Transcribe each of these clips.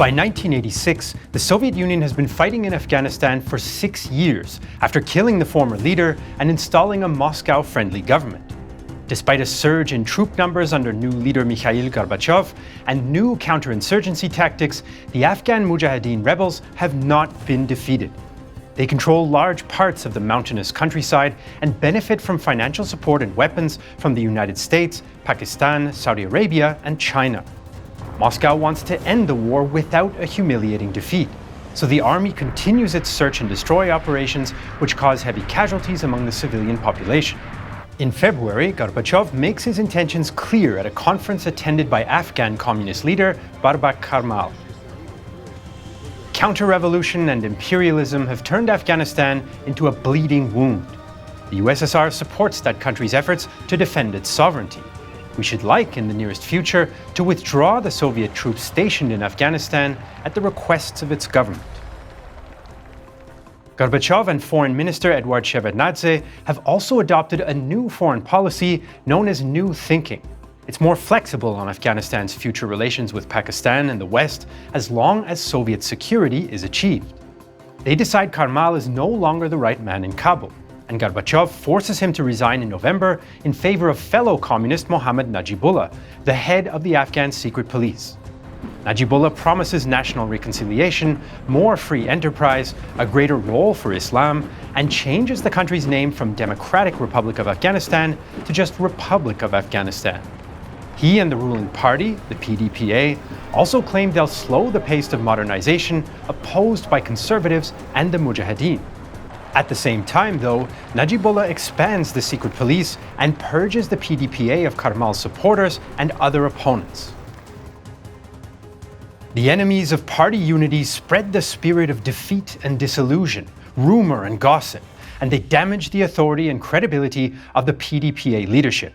By 1986, the Soviet Union has been fighting in Afghanistan for 6 years after killing the former leader and installing a Moscow-friendly government. Despite a surge in troop numbers under new leader Mikhail Gorbachev and new counterinsurgency tactics, the Afghan mujahedeen rebels have not been defeated. They control large parts of the mountainous countryside and benefit from financial support and weapons from the United States, Pakistan, Saudi Arabia, and China. Moscow wants to end the war without a humiliating defeat, so the army continues its search and destroy operations, which cause heavy casualties among the civilian population. In February, Gorbachev makes his intentions clear at a conference attended by Afghan communist leader Babak Karmal. Counter-revolution and imperialism have turned Afghanistan into a bleeding wound. The USSR supports that country's efforts to defend its sovereignty. We should like, in the nearest future, to withdraw the Soviet troops stationed in Afghanistan at the requests of its government. Gorbachev and Foreign Minister Eduard Shevardnadze have also adopted a new foreign policy known as New Thinking. It's more flexible on Afghanistan's future relations with Pakistan and the West as long as Soviet security is achieved. They decide Karmal is no longer the right man in Kabul, and Gorbachev forces him to resign in November in favor of fellow communist Mohammad Najibullah, the head of the Afghan secret police. Najibullah promises national reconciliation, more free enterprise, a greater role for Islam, and changes the country's name from Democratic Republic of Afghanistan to just Republic of Afghanistan. He and the ruling party, the PDPA, also claim they'll slow the pace of modernization opposed by conservatives and the mujahedeen. At the same time, though, Najibullah expands the secret police and purges the PDPA of Karmal's supporters and other opponents. The enemies of party unity spread the spirit of defeat and disillusion, rumor and gossip, and they damage the authority and credibility of the PDPA leadership.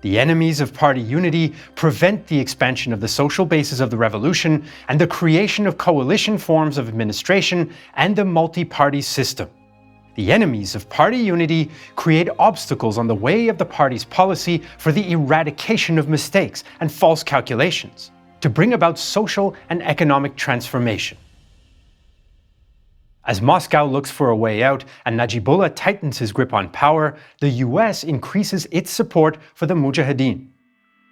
The enemies of party unity prevent the expansion of the social basis of the revolution and the creation of coalition forms of administration and the multi-party system. The enemies of party unity create obstacles on the way of the party's policy for the eradication of mistakes and false calculations, to bring about social and economic transformation. As Moscow looks for a way out and Najibullah tightens his grip on power, the US increases its support for the mujahedeen.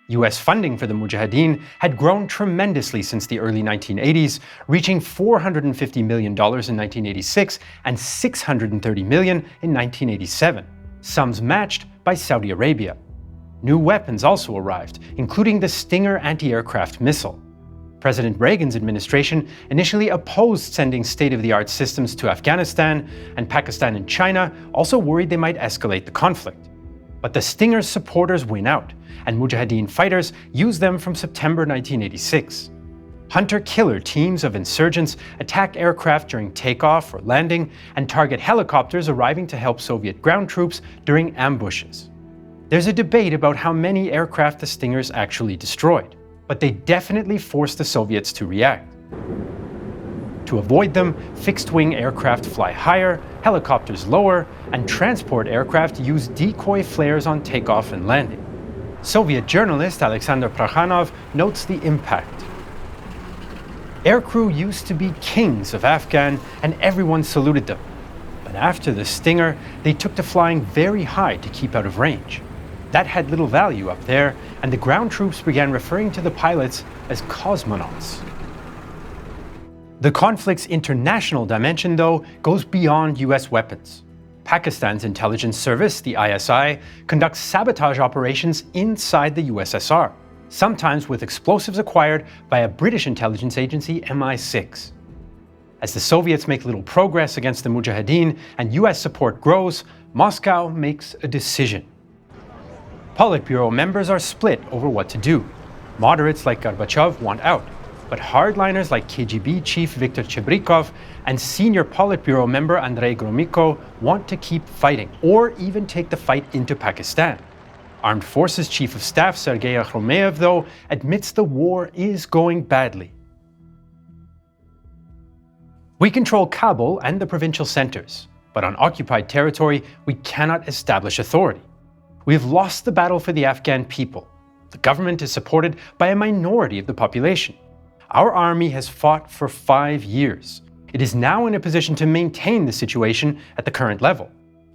US funding for the mujahedeen had grown tremendously since the early 1980s, reaching $450 million in 1986 and $630 million in 1987, sums matched by Saudi Arabia. New weapons also arrived, including the Stinger anti-aircraft missile. President Reagan's administration initially opposed sending state-of-the-art systems to Afghanistan, and Pakistan and China also worried they might escalate the conflict. But the Stinger's supporters win out, and mujahedeen fighters use them from September 1986. Hunter-killer teams of insurgents attack aircraft during takeoff or landing and target helicopters arriving to help Soviet ground troops during ambushes. There's a debate about how many aircraft the Stingers actually destroyed, but they definitely forced the Soviets to react. To avoid them, fixed-wing aircraft fly higher, helicopters lower, and transport aircraft use decoy flares on takeoff and landing. Soviet journalist Alexander Prokhanov notes the impact. Aircrew used to be kings of Afghan, and everyone saluted them. But after the Stinger, they took to flying very high to keep out of range. That had little value up there, and the ground troops began referring to the pilots as cosmonauts. The conflict's international dimension, though, goes beyond US weapons. Pakistan's intelligence service, the ISI, conducts sabotage operations inside the USSR, sometimes with explosives acquired by a British intelligence agency, MI6. As the Soviets make little progress against the mujahedeen and US support grows, Moscow makes a decision. Politburo members are split over what to do. Moderates like Gorbachev want out, but hardliners like KGB chief Viktor Chebrikov and senior Politburo member Andrei Gromyko want to keep fighting, or even take the fight into Pakistan. Armed Forces Chief of Staff Sergei Akhromeyev, though, admits the war is going badly. We control Kabul and the provincial centers, but on occupied territory, we cannot establish authority. We have lost the battle for the Afghan people. The government is supported by a minority of the population. Our army has fought for 5 years. It is now in a position to maintain the situation at the current level.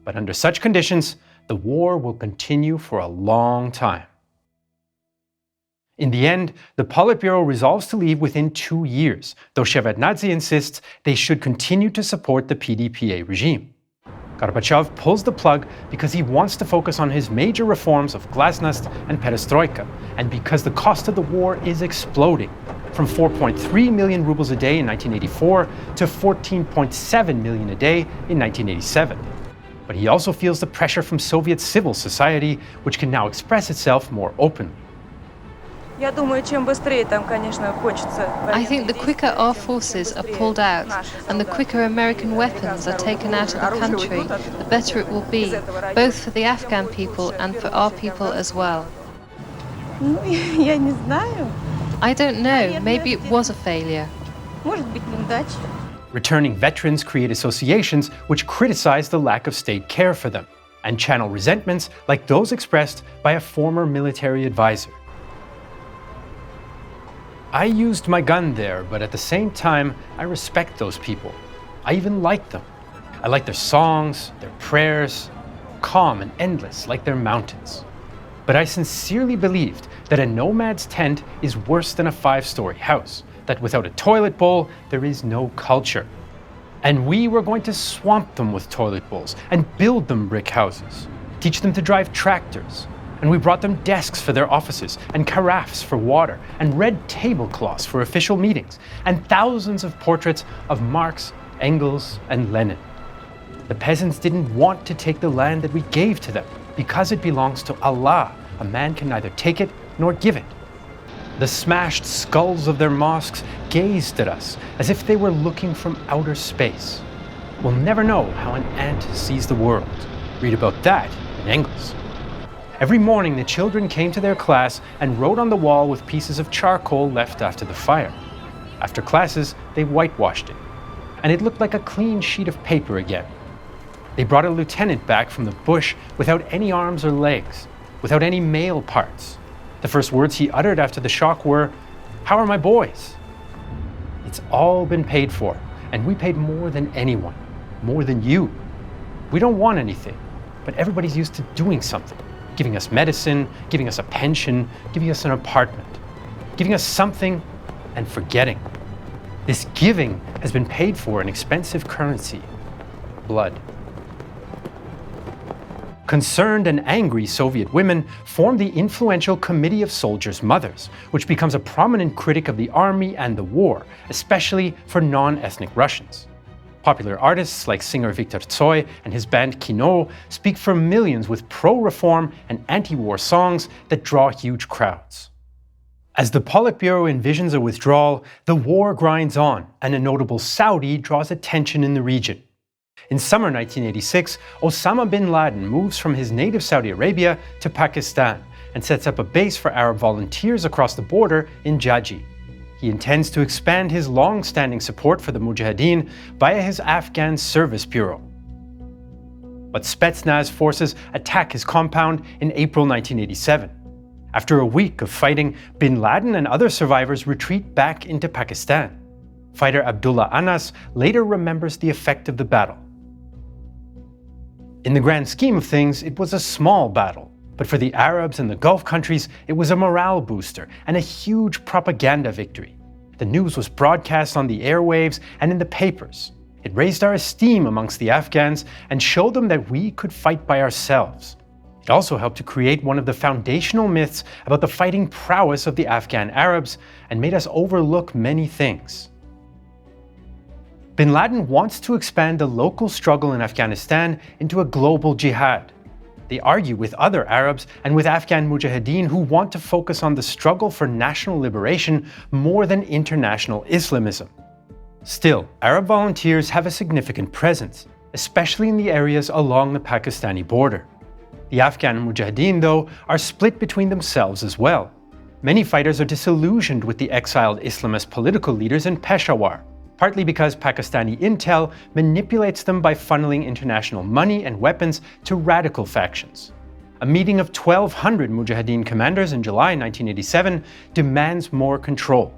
But under such conditions, the war will continue for a long time. In the end, the Politburo resolves to leave within 2 years, though Shevardnadze insists they should continue to support the PDPA regime. Gorbachev pulls the plug because he wants to focus on his major reforms of glasnost and perestroika, and because the cost of the war is exploding, from 4.3 million rubles a day in 1984 to 14.7 million a day in 1987. But he also feels the pressure from Soviet civil society, which can now express itself more openly. I think the quicker our forces are pulled out and the quicker American weapons are taken out of the country, the better it will be, both for the Afghan people and for our people as well. I don't know, maybe it was a failure. Returning veterans create associations which criticize the lack of state care for them, and channel resentments like those expressed by a former military advisor. I used my gun there, but at the same time, I respect those people. I even like them. I like their songs, their prayers, calm and endless like their mountains. But I sincerely believed that a nomad's tent is worse than a 5-story house, that without a toilet bowl, there is no culture. And we were going to swamp them with toilet bowls and build them brick houses, teach them to drive tractors. And we brought them desks for their offices, and carafes for water, and red tablecloths for official meetings, and thousands of portraits of Marx, Engels, and Lenin. The peasants didn't want to take the land that we gave to them, because it belongs to Allah. A man can neither take it nor give it. The smashed skulls of their mosques gazed at us as if they were looking from outer space. We'll never know how an ant sees the world. Read about that in Engels. Every morning, the children came to their class and wrote on the wall with pieces of charcoal left after the fire. After classes, they whitewashed it, and it looked like a clean sheet of paper again. They brought a lieutenant back from the bush without any arms or legs, without any male parts. The first words he uttered after the shock were, "How are my boys?" It's all been paid for, and we paid more than anyone, more than you. We don't want anything, but everybody's used to doing something. Giving us medicine, giving us a pension, giving us an apartment, giving us something and forgetting. This giving has been paid for in expensive currency, blood. Concerned and angry Soviet women formed the influential Committee of Soldiers' Mothers, which becomes a prominent critic of the army and the war, especially for non-ethnic Russians. Popular artists like singer Viktor Tsoi and his band Kino speak for millions with pro-reform and anti-war songs that draw huge crowds. As the Politburo envisions a withdrawal, the war grinds on, and a notable Saudi draws attention in the region. In summer 1986, Osama Bin Laden moves from his native Saudi Arabia to Pakistan and sets up a base for Arab volunteers across the border in Jaji. He intends to expand his long-standing support for the mujahedeen via his Afghan Service Bureau. But Spetsnaz forces attack his compound in April 1987. After a week of fighting, Bin Laden and other survivors retreat back into Pakistan. Fighter Abdullah Anas later remembers the effect of the battle. In the grand scheme of things, it was a small battle. But for the Arabs and the Gulf countries, it was a morale booster and a huge propaganda victory. The news was broadcast on the airwaves and in the papers. It raised our esteem amongst the Afghans and showed them that we could fight by ourselves. It also helped to create one of the foundational myths about the fighting prowess of the Afghan Arabs and made us overlook many things. Bin Laden wants to expand the local struggle in Afghanistan into a global jihad. They argue with other Arabs and with Afghan mujahedeen who want to focus on the struggle for national liberation more than international Islamism. Still, Arab volunteers have a significant presence, especially in the areas along the Pakistani border. The Afghan mujahedeen, though, are split between themselves as well. Many fighters are disillusioned with the exiled Islamist political leaders in Peshawar, partly because Pakistani intel manipulates them by funneling international money and weapons to radical factions. A meeting of 1,200 mujahedeen commanders in July 1987 demands more control.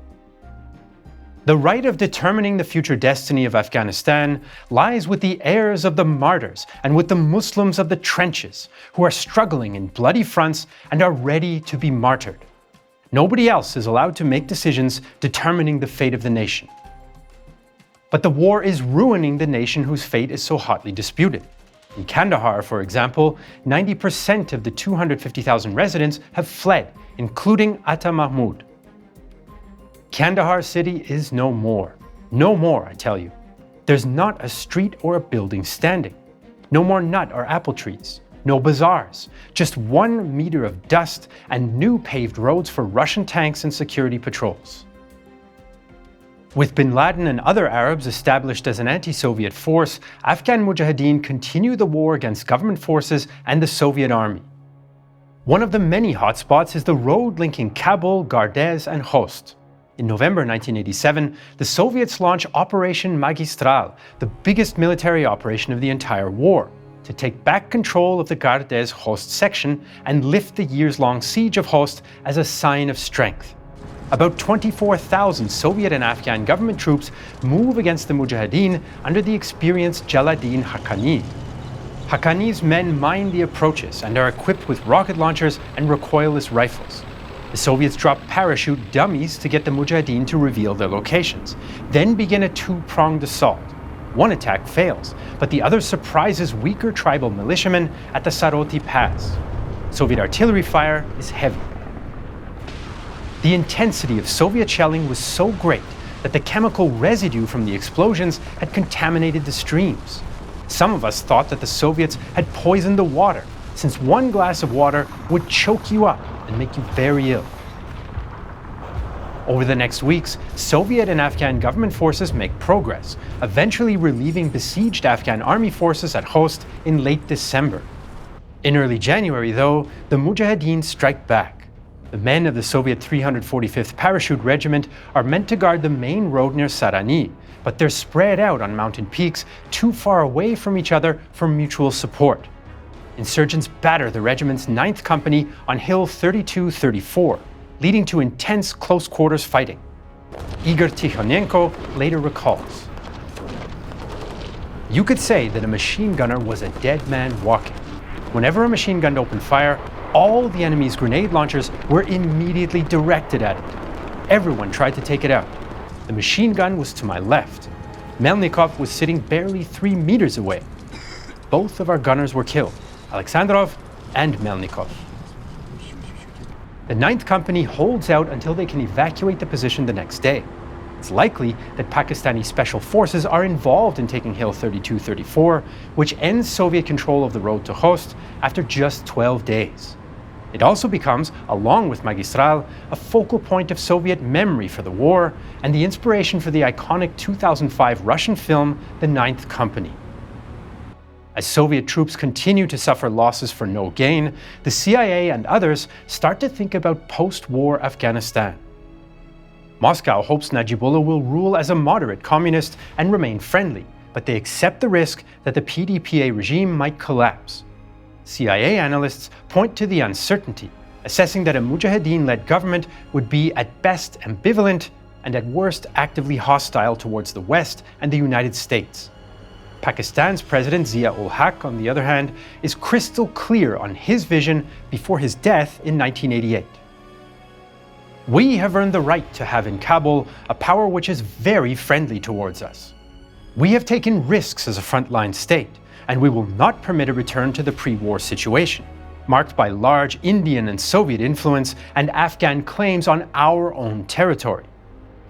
The right of determining the future destiny of Afghanistan lies with the heirs of the martyrs and with the Muslims of the trenches, who are struggling in bloody fronts and are ready to be martyred. Nobody else is allowed to make decisions determining the fate of the nation. But the war is ruining the nation whose fate is so hotly disputed. In Kandahar, for example, 90% of the 250,000 residents have fled, including Atta Mahmoud. Kandahar city is no more. No more, I tell you. There's not a street or a building standing. No more nut or apple trees. No bazaars. Just 1 meter of dust and new paved roads for Russian tanks and security patrols. With Bin Laden and other Arabs established as an anti-Soviet force, Afghan mujahedeen continue the war against government forces and the Soviet army. One of the many hotspots is the road linking Kabul, Gardez and Røste. In November 1987, the Soviets launch Operation Magistral, the biggest military operation of the entire war, to take back control of the Gardez-Røste section and lift the years-long siege of Røste as a sign of strength. About 24,000 Soviet and Afghan government troops move against the mujahedeen under the experienced Jalaluddin Haqqani. Haqqani's men mine the approaches and are equipped with rocket launchers and recoilless rifles. The Soviets drop parachute dummies to get the mujahedeen to reveal their locations, then begin a two-pronged assault. One attack fails, but the other surprises weaker tribal militiamen at the Saroti Pass. Soviet artillery fire is heavy. The intensity of Soviet shelling was so great that the chemical residue from the explosions had contaminated the streams. Some of us thought that the Soviets had poisoned the water, since 1 glass of water would choke you up and make you very ill. Over the next weeks, Soviet and Afghan government forces make progress, eventually relieving besieged Afghan army forces at Røste in late December. In early January, though, the mujahedeen strike back. The men of the Soviet 345th Parachute Regiment are meant to guard the main road near Sarani, but they're spread out on mountain peaks too far away from each other for mutual support. Insurgents batter the regiment's 9th Company on Hill 32-34, leading to intense close-quarters fighting. Igor Tikhonenko later recalls. You could say that a machine gunner was a dead man walking. Whenever a machine gun opened fire, all the enemy's grenade launchers were immediately directed at it. Everyone tried to take it out. The machine gun was to my left. Melnikov was sitting barely 3 meters away. Both of our gunners were killed, Alexandrov and Melnikov. The 9th Company holds out until they can evacuate the position the next day. It's likely that Pakistani special forces are involved in taking Hill 32-34, which ends Soviet control of the road to Røste after just 12 days. It also becomes, along with Magistral, a focal point of Soviet memory for the war and the inspiration for the iconic 2005 Russian film The 9th Company. As Soviet troops continue to suffer losses for no gain, the CIA and others start to think about post-war Afghanistan. Moscow hopes Najibullah will rule as a moderate communist and remain friendly, but they accept the risk that the PDPA regime might collapse. CIA analysts point to the uncertainty, assessing that a mujahedeen-led government would be at best ambivalent and at worst actively hostile towards the West and the United States. Pakistan's President Zia-ul-Haq, on the other hand, is crystal clear on his vision before his death in 1988. We have earned the right to have in Kabul a power which is very friendly towards us. We have taken risks as a frontline state, and we will not permit a return to the pre-war situation, marked by large Indian and Soviet influence and Afghan claims on our own territory.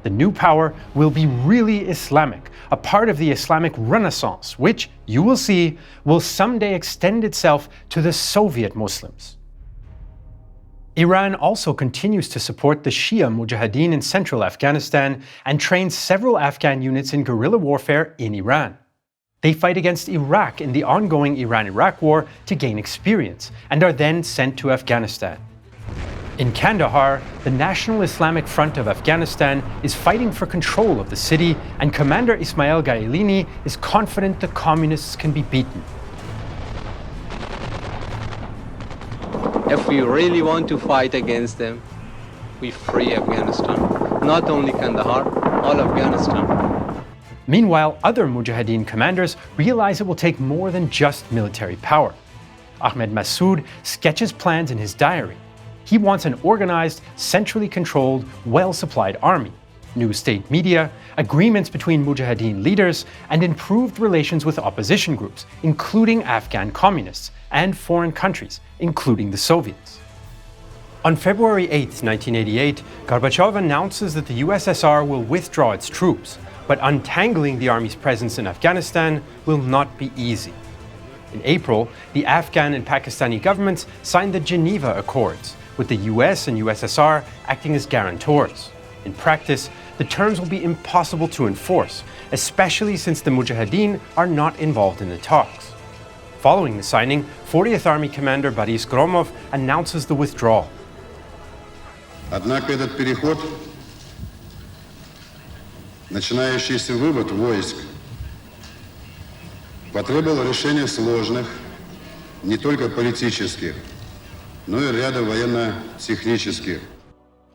The new power will be really Islamic, a part of the Islamic Renaissance, which, you will see, will someday extend itself to the Soviet Muslims. Iran also continues to support the Shia Mujahedeen in central Afghanistan and trains several Afghan units in guerrilla warfare in Iran. They fight against Iraq in the ongoing Iran-Iraq war to gain experience and are then sent to Afghanistan. In Kandahar, the National Islamic Front of Afghanistan is fighting for control of the city, and Commander Ismail Gaylini is confident the communists can be beaten. If we really want to fight against them, we free Afghanistan. Not only Kandahar, all Afghanistan. Meanwhile, other mujahedeen commanders realize it will take more than just military power. Ahmed Massoud sketches plans in his diary. He wants an organized, centrally controlled, well-supplied army, new state media, agreements between mujahedeen leaders, and improved relations with opposition groups, including Afghan communists, and foreign countries, including the Soviets. On February 8, 1988, Gorbachev announces that the USSR will withdraw its troops, but untangling the army's presence in Afghanistan will not be easy. In April, the Afghan and Pakistani governments signed the Geneva Accords, with the US and USSR acting as guarantors. In practice, the terms will be impossible to enforce, especially since the mujahedeen are not involved in the talks. Following the signing, 40th Army Commander Boris Gromov announces the withdrawal. Однако этот переход, начинающийся вывод войск, потребовал решения сложных, не только политических, но и ряда военно-технических.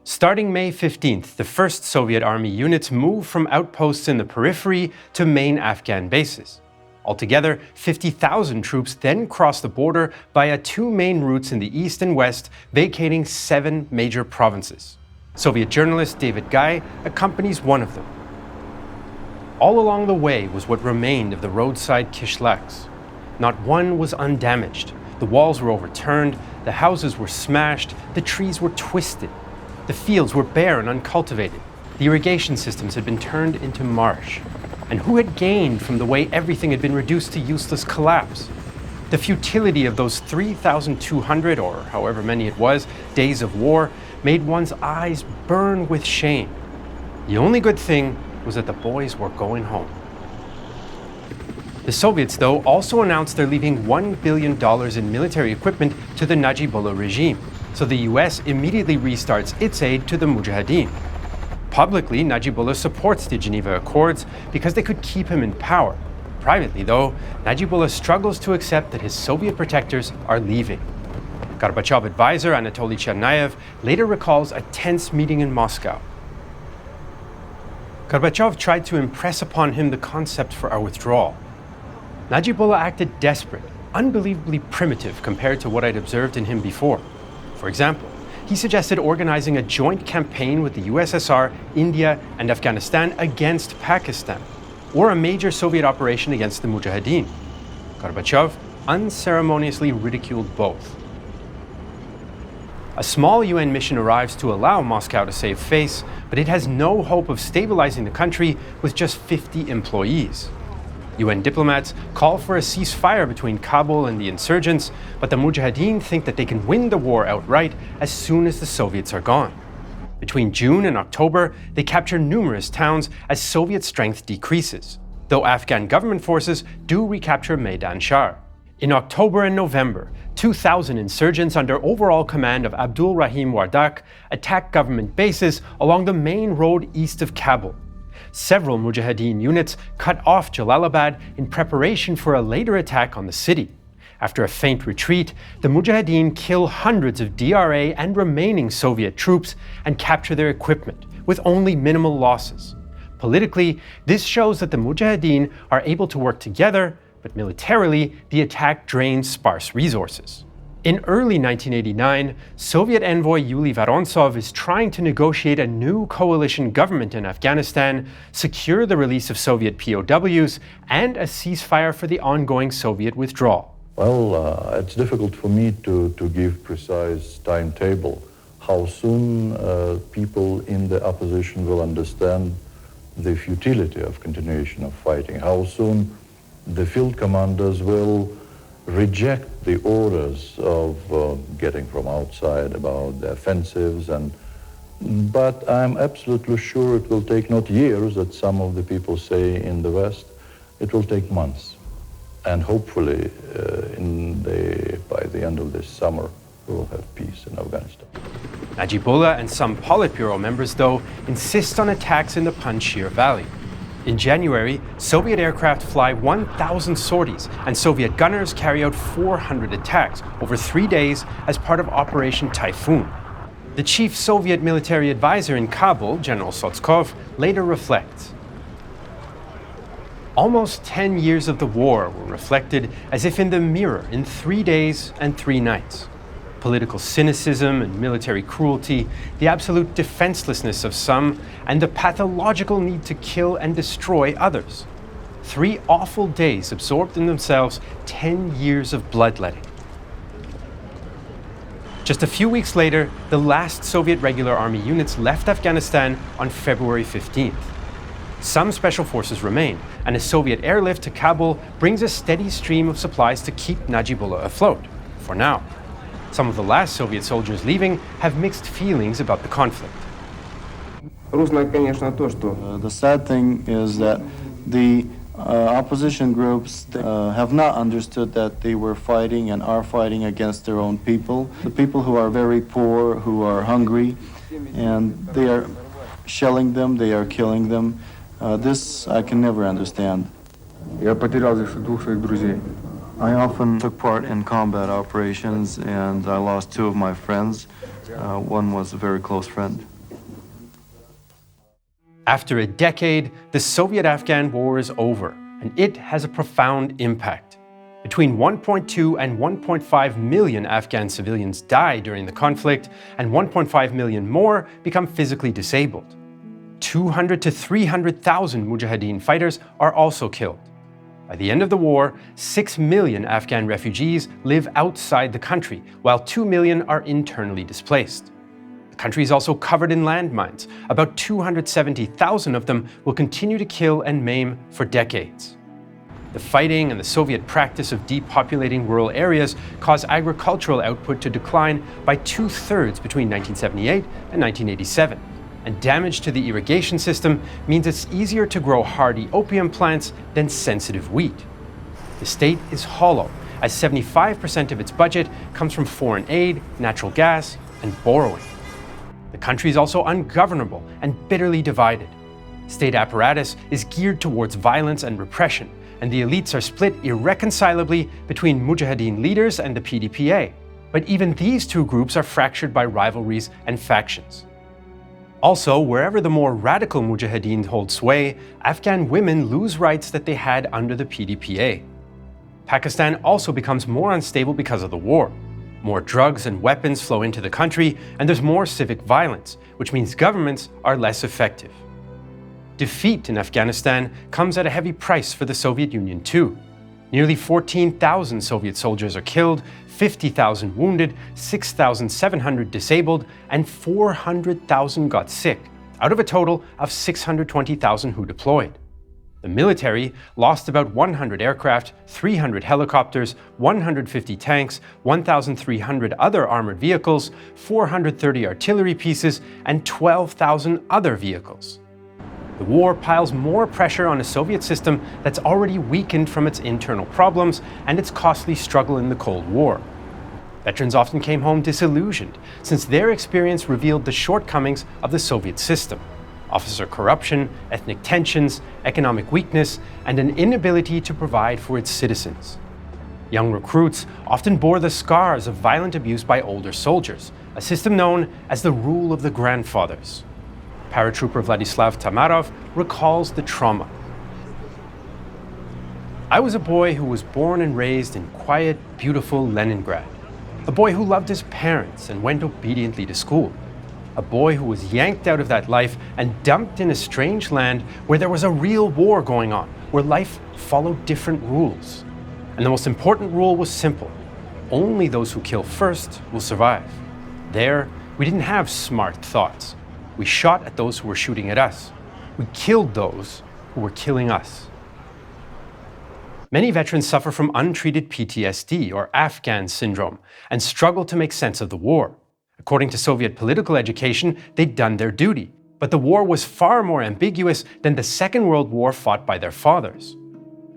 Starting May 15th, the first Soviet army units moved from outposts in the periphery to main Afghan bases. Altogether, 50,000 troops then crossed the border via two main routes in the east and west, vacating 7 major provinces. Soviet journalist David Gayle accompanies one of them. All along the way was what remained of the roadside kishlaks. Not one was undamaged. The walls were overturned, the houses were smashed, the trees were twisted. The fields were bare and uncultivated. The irrigation systems had been turned into marsh. And who had gained from the way everything had been reduced to useless collapse? The futility of those 3,200, or however many it was, days of war made one's eyes burn with shame. The only good thing was that the boys were going home. The Soviets, though, also announced they're leaving $1 billion in military equipment to the Najibullah regime, so the US immediately restarts its aid to the mujahedeen. Publicly, Najibullah supports the Geneva Accords because they could keep him in power. Privately, though, Najibullah struggles to accept that his Soviet protectors are leaving. Gorbachev advisor Anatoly Chernayev later recalls a tense meeting in Moscow. Gorbachev tried to impress upon him the concept for our withdrawal. Najibullah acted desperate, unbelievably primitive compared to what I'd observed in him before. For example, he suggested organizing a joint campaign with the USSR, India, and Afghanistan against Pakistan, or a major Soviet operation against the mujahedeen. Gorbachev unceremoniously ridiculed both. A small UN mission arrives to allow Moscow to save face, but it has no hope of stabilizing the country with just 50 employees. UN diplomats call for a ceasefire between Kabul and the insurgents, but the mujahedeen think that they can win the war outright as soon as the Soviets are gone. Between June and October, they capture numerous towns as Soviet strength decreases, though Afghan government forces do recapture Maidan Shar. In October and November, 2,000 insurgents under overall command of Abdul Rahim Wardak attack government bases along the main road east of Kabul. Several mujahedeen units cut off Jalalabad in preparation for a later attack on the city. After a feint retreat, the mujahedeen kill hundreds of DRA and remaining Soviet troops and capture their equipment, with only minimal losses. Politically, this shows that the mujahedeen are able to work together, but militarily, the attack drains sparse resources. In early 1989, Soviet envoy Yuli Vorontsov is trying to negotiate a new coalition government in Afghanistan, secure the release of Soviet POWs, and a ceasefire for the ongoing Soviet withdrawal. Well, it's difficult for me to give precise timetable. How soon people in the opposition will understand the futility of continuation of fighting? How soon the field commanders will reject the orders of getting from outside about the offensives, but I'm absolutely sure it will take not years, that some of the people say in the West. It will take months, and hopefully by the end of this summer we will have peace in Afghanistan. Najibullah and some Politburo members, though, insist on attacks in the Panjshir Valley. In January, Soviet aircraft fly 1,000 sorties, and Soviet gunners carry out 400 attacks over 3 days as part of Operation Typhoon. The chief Soviet military advisor in Kabul, General Sotskov, later reflects. Almost 10 years of the war were reflected as if in the mirror in 3 days and 3 nights. Political cynicism and military cruelty, the absolute defenselessness of some, and the pathological need to kill and destroy others. 3 awful days absorbed in themselves 10 years of bloodletting. Just a few weeks later, the last Soviet regular army units left Afghanistan on February 15th. Some special forces remain, and a Soviet airlift to Kabul brings a steady stream of supplies to keep Najibullah afloat, for now. Some of the last Soviet soldiers leaving have mixed feelings about the conflict. The sad thing is that the opposition groups have not understood that they were fighting and are fighting against their own people. The people who are very poor, who are hungry, and they are shelling them, they are killing them. This I can never understand. I often took part in combat operations and I lost 2 of my friends. One was a very close friend. After a decade, the Soviet-Afghan war is over, and it has a profound impact. Between 1.2 and 1.5 million Afghan civilians die during the conflict, and 1.5 million more become physically disabled. 200 to 300,000 mujahedeen fighters are also killed. By the end of the war, 6 million Afghan refugees live outside the country, while 2 million are internally displaced. The country is also covered in landmines. About 270,000 of them will continue to kill and maim for decades. The fighting and the Soviet practice of depopulating rural areas caused agricultural output to decline by 2/3 between 1978 and 1987. And damage to the irrigation system means it's easier to grow hardy opium plants than sensitive wheat. The state is hollow, as 75% of its budget comes from foreign aid, natural gas, and borrowing. The country is also ungovernable and bitterly divided. State apparatus is geared towards violence and repression, and the elites are split irreconcilably between mujahedeen leaders and the PDPA. But even these 2 groups are fractured by rivalries and factions. Also, wherever the more radical mujahedeen hold sway, Afghan women lose rights that they had under the PDPA. Pakistan also becomes more unstable because of the war. More drugs and weapons flow into the country, and there's more civic violence, which means governments are less effective. Defeat in Afghanistan comes at a heavy price for the Soviet Union too. Nearly 14,000 Soviet soldiers are killed, 50,000 wounded, 6,700 disabled, and 400,000 got sick, out of a total of 620,000 who deployed. The military lost about 100 aircraft, 300 helicopters, 150 tanks, 1,300 other armored vehicles, 430 artillery pieces, and 12,000 other vehicles. The war piles more pressure on a Soviet system that's already weakened from its internal problems and its costly struggle in the Cold War. Veterans often came home disillusioned, since their experience revealed the shortcomings of the Soviet system: officer corruption, ethnic tensions, economic weakness, and an inability to provide for its citizens. Young recruits often bore the scars of violent abuse by older soldiers, a system known as the rule of the grandfathers. Paratrooper Vladislav Tamarov recalls the trauma. I was a boy who was born and raised in quiet, beautiful Leningrad. A boy who loved his parents and went obediently to school. A boy who was yanked out of that life and dumped in a strange land where there was a real war going on, where life followed different rules. And the most important rule was simple: only those who kill first will survive. There, we didn't have smart thoughts. We shot at those who were shooting at us. We killed those who were killing us. Many veterans suffer from untreated PTSD, or Afghan syndrome, and struggle to make sense of the war. According to Soviet political education, they'd done their duty, but the war was far more ambiguous than the Second World War fought by their fathers.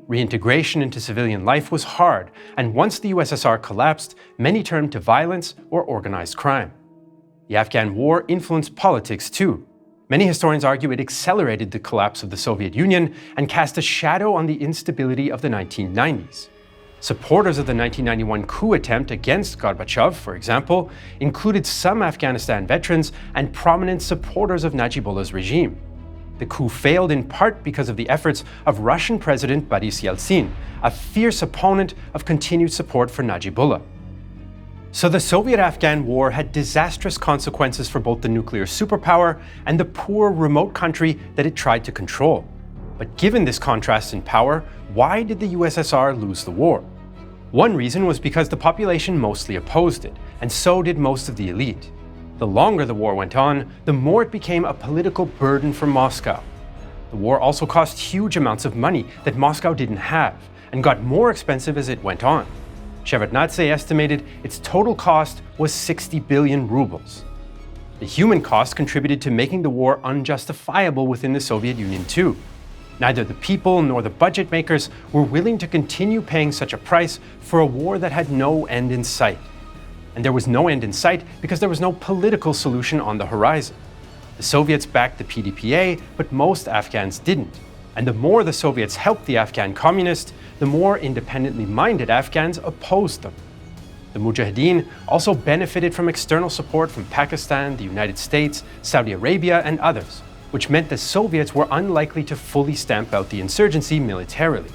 Reintegration into civilian life was hard, and once the USSR collapsed, many turned to violence or organized crime. The Afghan war influenced politics too. Many historians argue it accelerated the collapse of the Soviet Union and cast a shadow on the instability of the 1990s. Supporters of the 1991 coup attempt against Gorbachev, for example, included some Afghanistan veterans and prominent supporters of Najibullah's regime. The coup failed in part because of the efforts of Russian President Boris Yeltsin, a fierce opponent of continued support for Najibullah. So the Soviet-Afghan war had disastrous consequences for both the nuclear superpower and the poor, remote country that it tried to control. But given this contrast in power, why did the USSR lose the war? One reason was because the population mostly opposed it, and so did most of the elite. The longer the war went on, the more it became a political burden for Moscow. The war also cost huge amounts of money that Moscow didn't have, and got more expensive as it went on. Shevardnadze estimated its total cost was 60 billion rubles. The human cost contributed to making the war unjustifiable within the Soviet Union too. Neither the people nor the budget makers were willing to continue paying such a price for a war that had no end in sight. And there was no end in sight because there was no political solution on the horizon. The Soviets backed the PDPA, but most Afghans didn't. And the more the Soviets helped the Afghan communists, the more independently minded Afghans opposed them. The mujahedeen also benefited from external support from Pakistan, the United States, Saudi Arabia, and others, which meant the Soviets were unlikely to fully stamp out the insurgency militarily.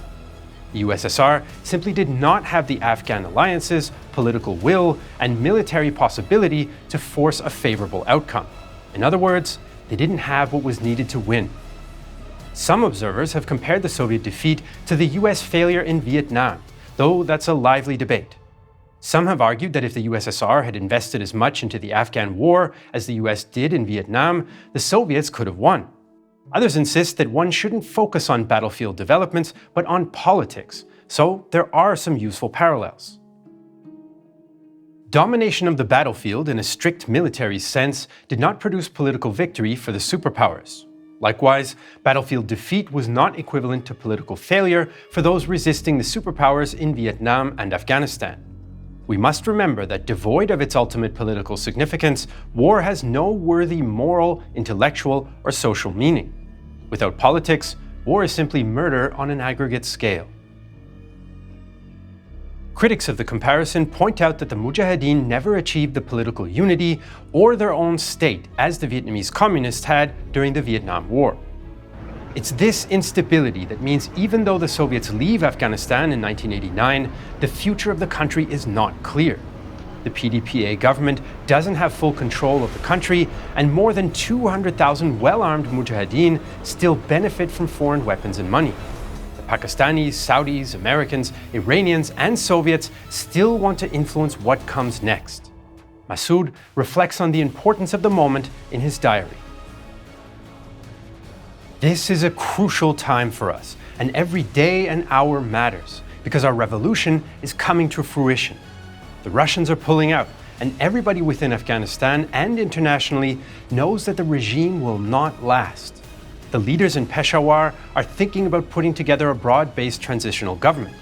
The USSR simply did not have the Afghan alliances, political will, and military possibility to force a favorable outcome. In other words, they didn't have what was needed to win. Some observers have compared the Soviet defeat to the US failure in Vietnam, though that's a lively debate. Some have argued that if the USSR had invested as much into the Afghan war as the US did in Vietnam, the Soviets could have won. Others insist that one shouldn't focus on battlefield developments, but on politics, so there are some useful parallels. Domination of the battlefield in a strict military sense did not produce political victory for the superpowers. Likewise, battlefield defeat was not equivalent to political failure for those resisting the superpowers in Vietnam and Afghanistan. We must remember that devoid of its ultimate political significance, war has no worthy moral, intellectual, or social meaning. Without politics, war is simply murder on an aggregate scale. Critics of the comparison point out that the mujahedeen never achieved the political unity or their own state as the Vietnamese communists had during the Vietnam War. It's this instability that means even though the Soviets leave Afghanistan in 1989, the future of the country is not clear. The PDPA government doesn't have full control of the country, and more than 200,000 well-armed mujahedeen still benefit from foreign weapons and money. The Pakistanis, Saudis, Americans, Iranians, and Soviets still want to influence what comes next. Massoud reflects on the importance of the moment in his diary. This is a crucial time for us, and every day and hour matters, because our revolution is coming to fruition. The Russians are pulling out, and everybody within Afghanistan and internationally knows that the regime will not last. The leaders in Peshawar are thinking about putting together a broad-based transitional government.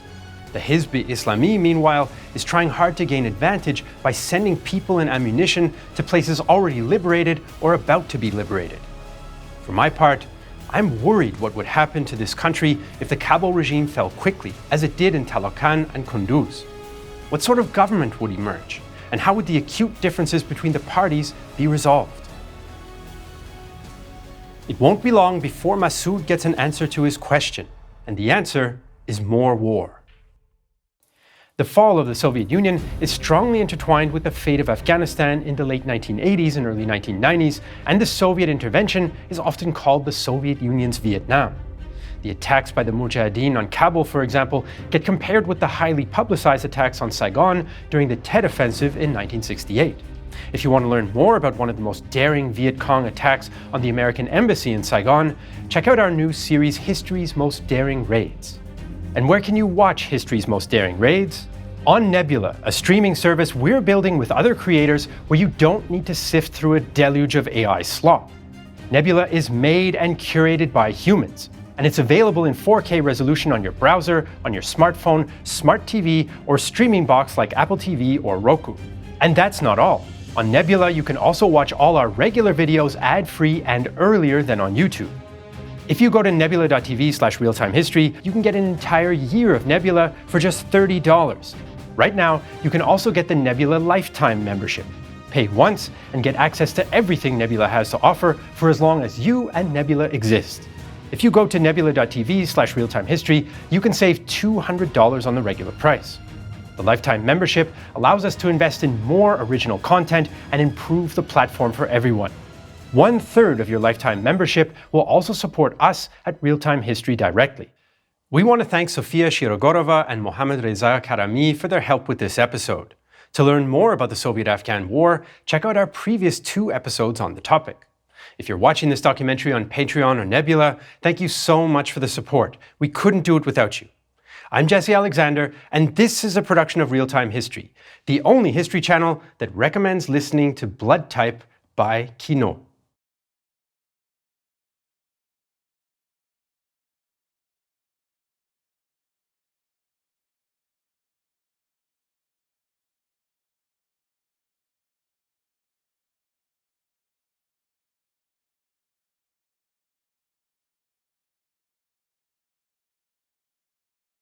The Hizb-i-Islami, meanwhile, is trying hard to gain advantage by sending people and ammunition to places already liberated or about to be liberated. For my part, I'm worried what would happen to this country if the Kabul regime fell quickly, as it did in Taloqan and Kunduz. What sort of government would emerge? And how would the acute differences between the parties be resolved? It won't be long before Massoud gets an answer to his question, and the answer is more war. The fall of the Soviet Union is strongly intertwined with the fate of Afghanistan in the late 1980s and early 1990s, and the Soviet intervention is often called the Soviet Union's Vietnam. The attacks by the Mujahedeen on Kabul, for example, get compared with the highly publicized attacks on Saigon during the Tet Offensive in 1968. If you want to learn more about one of the most daring Viet Cong attacks on the American embassy in Saigon, check out our new series History's Most Daring Raids. And where can you watch History's Most Daring Raids? On Nebula, a streaming service we're building with other creators where you don't need to sift through a deluge of AI slop. Nebula is made and curated by humans, and it's available in 4K resolution on your browser, on your smartphone, smart TV, or streaming box like Apple TV or Roku. And that's not all. On Nebula, you can also watch all our regular videos ad-free and earlier than on YouTube. If you go to nebula.tv/realtimehistory, you can get an entire year of Nebula for just $30. Right now, you can also get the Nebula Lifetime membership. Pay once and get access to everything Nebula has to offer for as long as you and Nebula exist. If you go to nebula.tv/realtimehistory, you can save $200 on the regular price. The Lifetime membership allows us to invest in more original content and improve the platform for everyone. 1/3 of your Lifetime membership will also support us at Real-Time History directly. We want to thank Sofia Shirogorova and Mohammad Reza Karami for their help with this episode. To learn more about the Soviet-Afghan War, check out our previous 2 episodes on the topic. If you're watching this documentary on Patreon or Nebula, thank you so much for the support. We couldn't do it without you. I'm Jesse Alexander, and this is a production of Real-Time History, the only history channel that recommends listening to Blood Type by Kino.